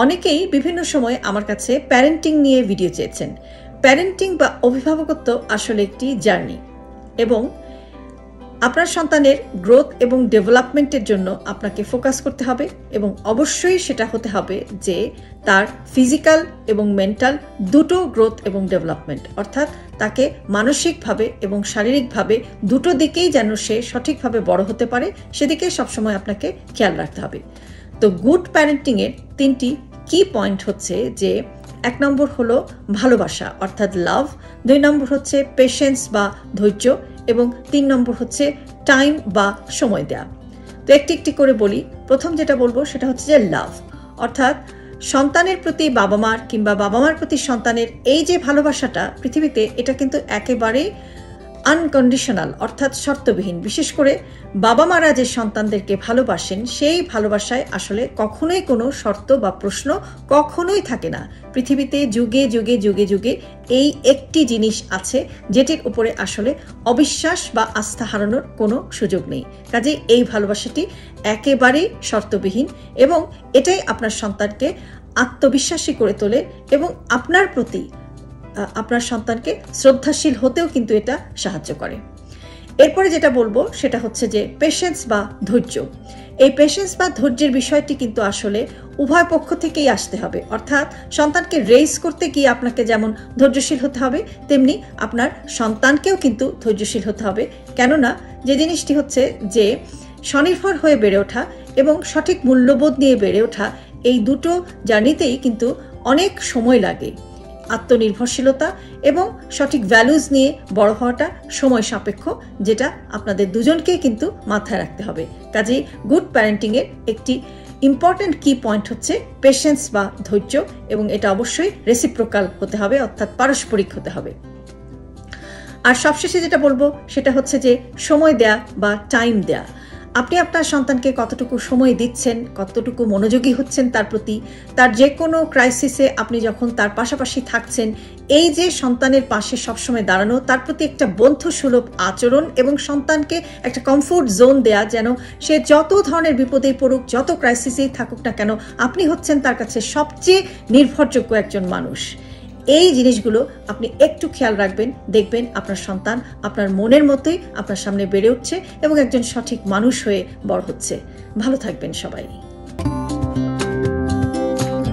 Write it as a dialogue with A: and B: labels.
A: অনেকেই বিভিন্ন সময় আমার কাছে প্যারেন্টিং নিয়ে ভিডিও চেয়েছেন। প্যারেন্টিং বা অভিভাবকত্ব আসলে একটি জার্নি এবং আপনার সন্তানের গ্রোথ এবং ডেভেলপমেন্টের জন্য আপনাকে ফোকাস করতে হবে এবং অবশ্যই সেটা হতে হবে যে তার ফিজিক্যাল এবং মেন্টাল দুটো গ্রোথ এবং ডেভেলপমেন্ট, অর্থাৎ তাকে মানসিকভাবে এবং শারীরিকভাবে দুটো দিকেই যেন সে সঠিকভাবে বড় হতে পারে, সেদিকে সবসময় আপনাকে খেয়াল রাখতে হবে। তো গুড প্যারেন্টিংয়ের 3টি কি পয়েন্ট হচ্ছে যে 1 নম্বর হলো ভালোবাসা অর্থাৎ লাভ, 2 নম্বর হচ্ছে পেশেন্স বা ধৈর্য এবং 3 নম্বর হচ্ছে টাইম বা সময় দেওয়া। তো একটি একটি করে বলি। প্রথম যেটা বলবো সেটা হচ্ছে যে লাভ, অর্থাৎ সন্তানের প্রতি বাবা মার কিংবা বাবা মার প্রতি সন্তানের এই যে ভালোবাসাটা পৃথিবীতে, এটা কিন্তু একেবারেই আনকন্ডিশনাল অর্থাৎ শর্তবিহীন। বিশেষ করে বাবা মারা যে সন্তানদেরকে ভালোবাসেন সেই ভালোবাসায় আসলে কখনোই কোনো শর্ত বা প্রশ্ন কখনোই থাকে না। পৃথিবীতে যুগে যুগে যুগে যুগে এই একটি জিনিস আছে যেটির উপরে আসলে অবিশ্বাস বা আস্থা হারানোর কোনো সুযোগ নেই। কাজেই এই ভালোবাসাটি একেবারেই শর্তবিহীন এবং এটাই আপনার সন্তানকে আত্মবিশ্বাসী করে তোলে এবং আপনার প্রতি আপনার সন্তানকে শ্রদ্ধাশীল হতেও কিন্তু এটা সাহায্য করে। এরপরে যেটা বলবো সেটা হচ্ছে যে পেশেন্স বা ধৈর্য। এই পেশেন্স বা ধৈর্যের বিষয়টি কিন্তু আসলে উভয় পক্ষ থেকেই আসতে হবে, অর্থাৎ সন্তানকে রেইজ করতে গিয়ে আপনাকে যেমন ধৈর্যশীল হতে হবে, তেমনি আপনার সন্তানকেও কিন্তু ধৈর্যশীল হতে হবে। কেননা যে জিনিসটি হচ্ছে যে স্বনির্ভর হয়ে বেড়ে ওঠা এবং সঠিক মূল্যবোধ নিয়ে বেড়ে ওঠা, এই দুটো জার্নিতেই কিন্তু অনেক সময় লাগে। আত্মনির্ভরশীলতা এবং সঠিক ভ্যালুজ নিয়ে বড় হওয়াটা সময় সাপেক্ষ, যেটা আপনাদের দুজনকেই কিন্তু মাথায় রাখতে হবে। কাজেই গুড প্যারেন্টিংয়ের একটি ইম্পর্ট্যান্ট কি পয়েন্ট হচ্ছে পেশেন্স বা ধৈর্য, এবং এটা অবশ্যই রেসিপ্রোকাল হতে হবে, অর্থাৎ পারস্পরিক হতে হবে। আর সবশেষে যেটা বলবো সেটা হচ্ছে যে সময় দেয়া বা টাইম দেয়া। আপনি আপনার সন্তানকে কতটুকু সময় দিচ্ছেন, কতটুকু মনোযোগী হচ্ছেন তার প্রতি, তার যে কোনো ক্রাইসিসে আপনি যখন তার পাশাপাশি থাকছেন, এই যে সন্তানের পাশে সবসময় দাঁড়ানো, তার প্রতি একটা বন্ধুসুলভ আচরণ এবং সন্তানকে একটা কমফোর্ট জোন দেয়া, যেন সে যত ধরনের বিপদেই পড়ুক, যত ক্রাইসিসেই থাকুক না কেন, আপনি হচ্ছেন তার কাছে সবচেয়ে নির্ভরযোগ্য একজন মানুষ। এই জিনিসগুলো আপনি একটু খেয়াল রাখবেন, দেখবেন আপনার সন্তান আপনার মনের মতোই আপনার সামনে বেড়ে উঠছে এবং একজন সঠিক মানুষ হয়ে বড় হচ্ছে। ভালো থাকবেন সবাই।